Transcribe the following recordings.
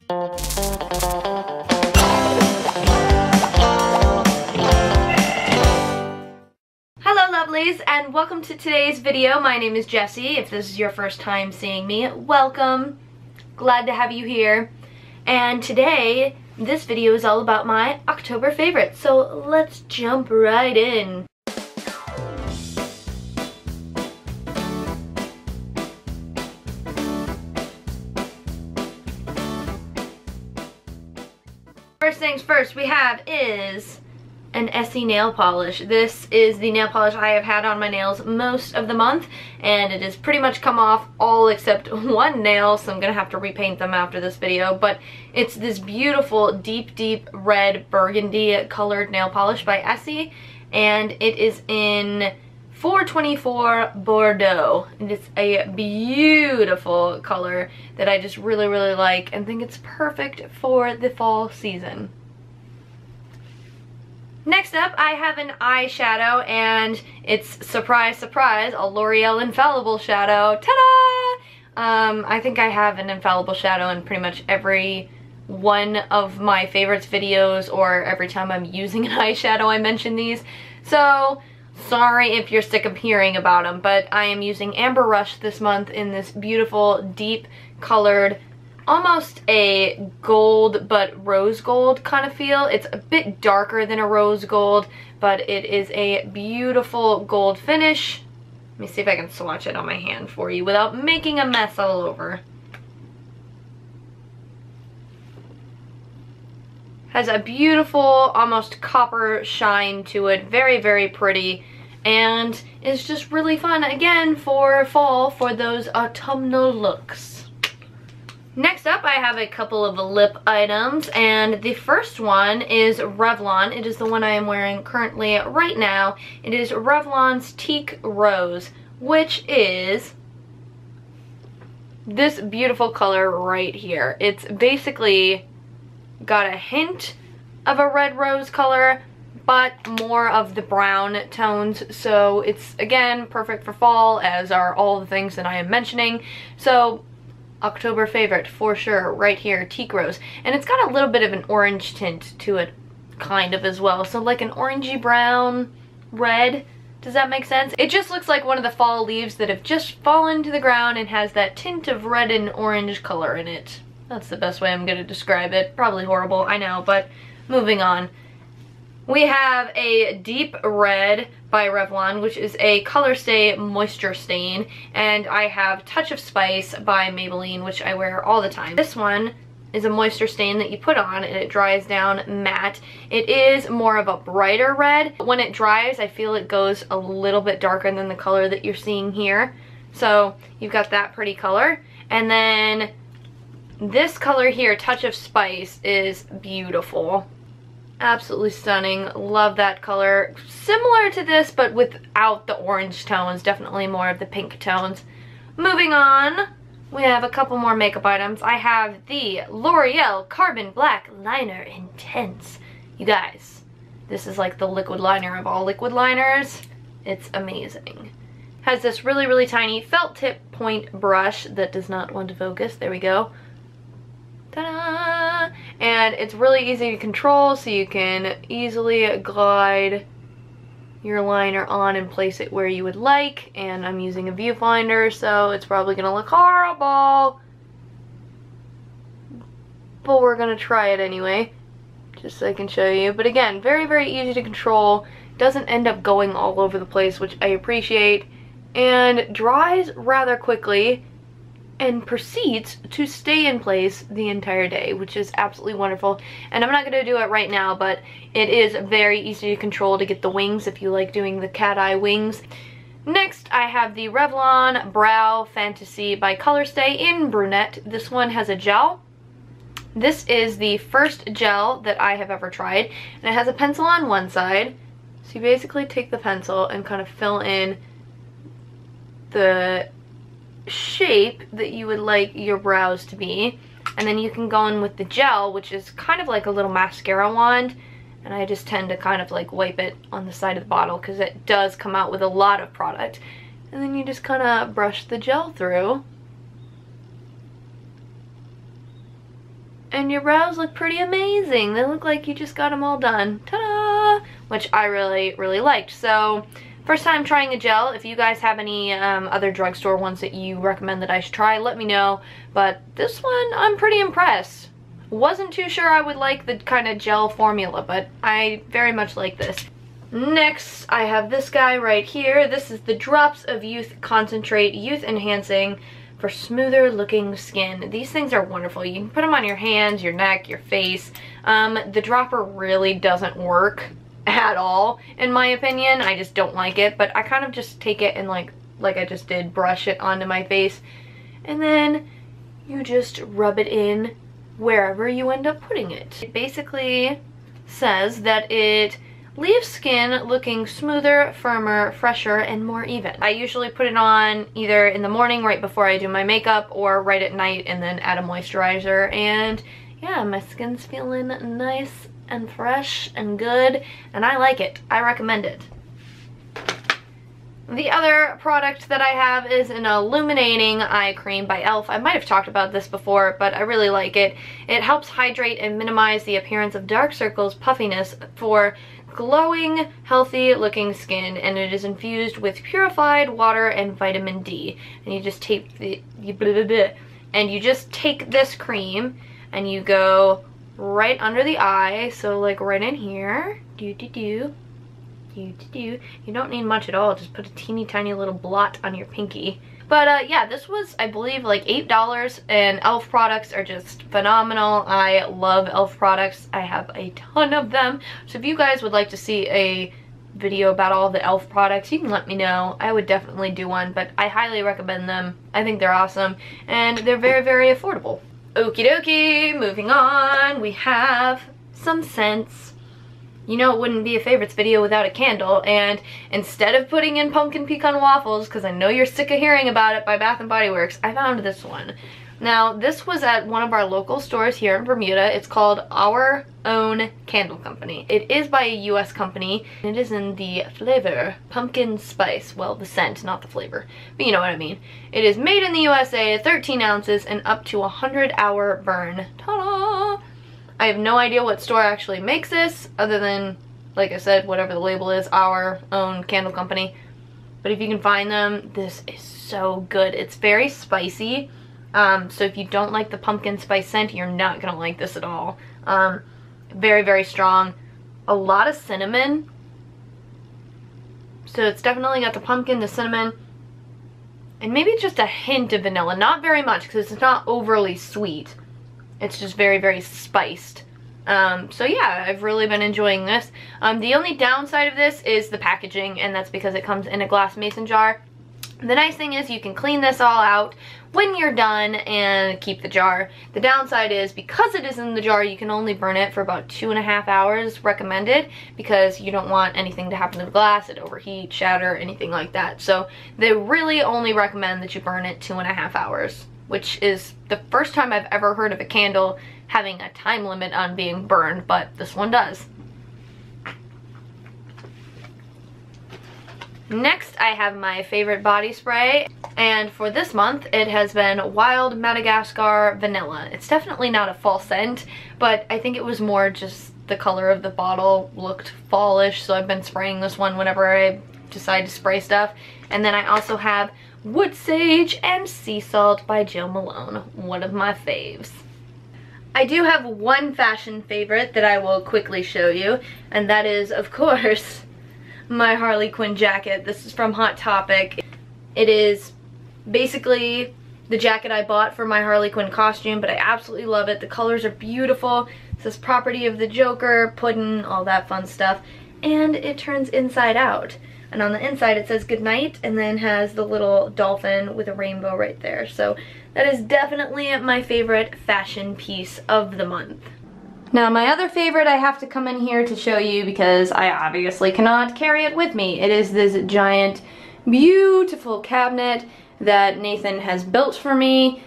Hello lovelies, and welcome to today's video. My name is Jessie. If this is your first time seeing me, welcome. Glad to have you here. And today, this video is all about my October favorites. So let's jump right in. First things first we have is an Essie nail polish. This is the nail polish I have had on my nails most of the month, and it has pretty much come off all except one nail, so I'm gonna have to repaint them after this video. But it's this beautiful deep red burgundy colored nail polish by Essie, and it is in 424 Bordeaux. And it's a beautiful color that I just really like and think it's perfect for the fall season. Next up, I have an eyeshadow, and it's, surprise, surprise, a L'Oreal Infallible shadow. Ta-da! I think I have an Infallible shadow in pretty much every one of my favorites videos, or every time I'm using an eyeshadow I mention these. So, sorry if you're sick of hearing about them, but I am using Amber Rush this month in this beautiful, deep colored, almost a gold but rose gold kind of feel. It's a bit darker than a rose gold, but it is a beautiful gold finish. Let me see if I can swatch it on my hand for you without making a mess all over. Has a beautiful, almost copper shine to it. Very pretty, and is just really fun, again, for fall, for those autumnal looks. Next up, I have a couple of lip items, and the first one is Revlon. It is the one I am wearing currently right now. It is Revlon's Teak Rose, which is this beautiful color right here. It's basically got a hint of a red rose color, but more of the brown tones, so it's, again, perfect for fall, as are all the things that I am mentioning. So October favorite for sure, right here, Teak Rose. And it's got a little bit of an orange tint to it, kind of, as well. So like an orangey brown red. Does that make sense? It just looks like one of the fall leaves that have just fallen to the ground and has that tint of red and orange color in it. That's the best way I'm going to describe it. Probably horrible, I know, but moving on. We have a Deep Red by Revlon, which is a Color Stay Moisture Stain, and I have Touch of Spice by Maybelline, which I wear all the time. This one is a moisture stain that you put on and it dries down matte. It is more of a brighter red. When it dries, I feel it goes a little bit darker than the color that you're seeing here. So you've got that pretty color. And then this color here, Touch of Spice, is beautiful. Absolutely stunning. Love that color. Similar to this, but without the orange tones. Definitely more of the pink tones. Moving on, we have a couple more makeup items. I have the L'Oreal Carbon Black Liner Intense. You guys, this is like the liquid liner of all liquid liners. It's amazing. Has this really tiny felt tip point brush that does not want to focus. There we go. Ta-da! And it's really easy to control, so you can easily glide your liner on and place it where you would like. And I'm using a viewfinder, so it's probably gonna look horrible, but we're gonna try it anyway, just so I can show you. But again, very easy to control. Doesn't end up going all over the place, which I appreciate, and dries rather quickly and proceeds to stay in place the entire day, which is absolutely wonderful. And I'm not going to do it right now, but it is very easy to control to get the wings if you like doing the cat eye wings. Next, I have the Revlon Brow Fantasy by Colorstay in Brunette. This one has a gel. This is the first gel that I have ever tried, and it has a pencil on one side. So you basically take the pencil and kind of fill in the shape that you would like your brows to be, and then you can go in with the gel, which is kind of like a little mascara wand, and I just tend to kind of like wipe it on the side of the bottle because it does come out with a lot of product, and then you just kind of brush the gel through, and your brows look pretty amazing. They look like you just got them all done. Ta-da! Which I really, really liked. So, first time trying a gel. If you guys have any other drugstore ones that you recommend that I should try, let me know. But this one, I'm pretty impressed. Wasn't too sure I would like the kind of gel formula, but I very much like this. Next, I have this guy right here. This is the Drops of Youth Concentrate Youth Enhancing for smoother looking skin. These things are wonderful. You can put them on your hands, your neck, your face. The dropper really doesn't work at all, in my opinion. I just don't like it, but I kind of just take it and like I just did, brush it onto my face, and then you just rub it in wherever you end up putting it. It basically says that it leaves skin looking smoother, firmer, fresher, and more even. I usually put it on either in the morning right before I do my makeup or right at night and then add a moisturizer, and yeah, my skin's feeling nice and fresh and good, and I like it. I recommend it. The other product that I have is an illuminating eye cream by e.l.f. I might have talked about this before, but I really like it. It helps hydrate and minimize the appearance of dark circles, puffiness for glowing, healthy looking skin, and it is infused with purified water and vitamin D. And you just take you just take this cream and you go right under the eye, so like right in here. You don't need much at all, just put a teeny tiny little blot on your pinky. But yeah, this was, I believe, like $8, and e.l.f. products are just phenomenal. I love e.l.f. products. I have a ton of them. So if you guys would like to see a video about all the e.l.f. products, you can let me know. I would definitely do one, but I highly recommend them. I think they're awesome, and they're very, very affordable. Okie dokie, moving on, we have some scents. You know it wouldn't be a favorites video without a candle, and instead of putting in pumpkin pecan waffles, because I know you're sick of hearing about it, by Bath & Body Works, I found this one. Now, this was at one of our local stores here in Bermuda. It's called Our Own Candle Company. It is by a US company, and it is in the flavor pumpkin spice. Well, the scent, not the flavor, but you know what I mean. It is made in the USA, 13 ounces, and up to 100-hour burn. Ta-da! I have no idea what store actually makes this, other than, like I said, whatever the label is, Our Own Candle Company. But if you can find them, this is so good. It's very spicy, so if you don't like the pumpkin spice scent, you're not gonna like this at all. Very, very strong. A lot of cinnamon. So it's definitely got the pumpkin, the cinnamon, and maybe just a hint of vanilla. Not very much, because it's not overly sweet. It's just very, very spiced. So yeah, I've really been enjoying this. The only downside of this is the packaging, and that's because it comes in a glass mason jar. The nice thing is you can clean this all out when you're done and keep the jar. The downside is because it is in the jar, you can only burn it for about 2.5 hours recommended, because you don't want anything to happen to the glass, it overheat, shatter, anything like that. So they really only recommend that you burn it 2.5 hours. Which is the first time I've ever heard of a candle having a time limit on being burned, but this one does. Next, I have my favorite body spray, and for this month, it has been Wild Madagascar Vanilla. It's definitely not a fall scent, but I think it was more just the color of the bottle looked fallish, so I've been spraying this one whenever I decide to spray stuff. And then I also have Wood Sage and Sea Salt by Jo Malone, one of my faves. I do have one fashion favorite that I will quickly show you, and that is, of course, my Harley Quinn jacket. This is from Hot Topic. It is basically the jacket I bought for my Harley Quinn costume, but I absolutely love it. The colors are beautiful. It says property of the Joker, puddin', all that fun stuff, and it turns inside out. And on the inside it says goodnight, and then has the little dolphin with a rainbow right there. So that is definitely my favorite fashion piece of the month. Now my other favorite I have to come in here to show you because I obviously cannot carry it with me. It is this giant, beautiful cabinet that Nathan has built for me.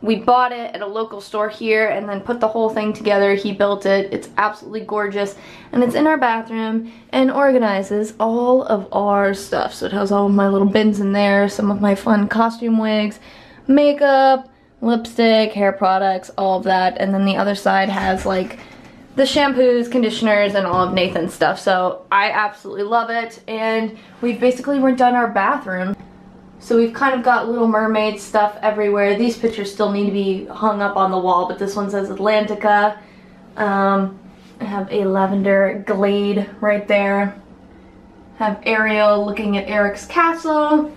We bought it at a local store here and then put the whole thing together. He built it. It's absolutely gorgeous, and it's in our bathroom and organizes all of our stuff. So it has all of my little bins in there, some of my fun costume wigs, makeup, lipstick, hair products, all of that. And then the other side has like the shampoos, conditioners, and all of Nathan's stuff. So I absolutely love it. And we've basically redone our bathroom. So we've kind of got Little Mermaid stuff everywhere. These pictures still need to be hung up on the wall, but this one says Atlantica. I have a lavender glade right there. Have Ariel looking at Eric's castle.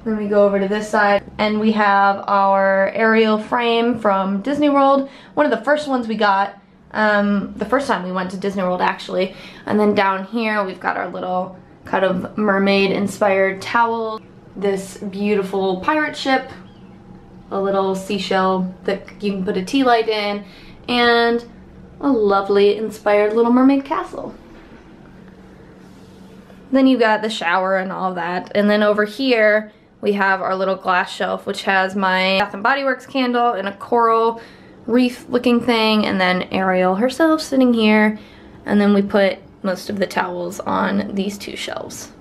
Then we go over to this side and we have our Ariel frame from Disney World. One of the first ones we got the first time we went to Disney World, actually. And then down here we've got our little kind of mermaid inspired towel. This beautiful pirate ship, a little seashell that you can put a tea light in, and a lovely inspired Little Mermaid castle. Then you got the shower and all that. And then over here we have our little glass shelf, which has my Bath & Body Works candle and a coral reef looking thing, and then Ariel herself sitting here. And then we put most of the towels on these two shelves.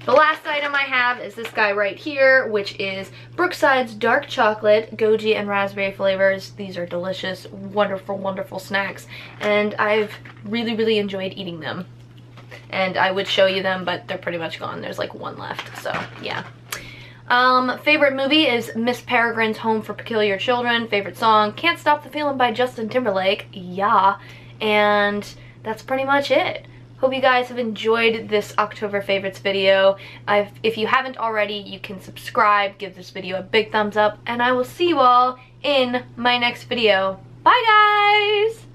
The last item I have is this guy right here, which is Brookside's dark chocolate, goji and raspberry flavors. These are delicious, wonderful, wonderful snacks, and I've really enjoyed eating them. And I would show you them, but they're pretty much gone. There's like one left, so yeah. Favorite movie is Miss Peregrine's Home for Peculiar Children. Favorite song, Can't Stop the Feeling by Justin Timberlake. Yeah. And that's pretty much it. Hope you guys have enjoyed this October favorites video. If you haven't already, you can subscribe, give this video a big thumbs up, and I will see you all in my next video. Bye guys!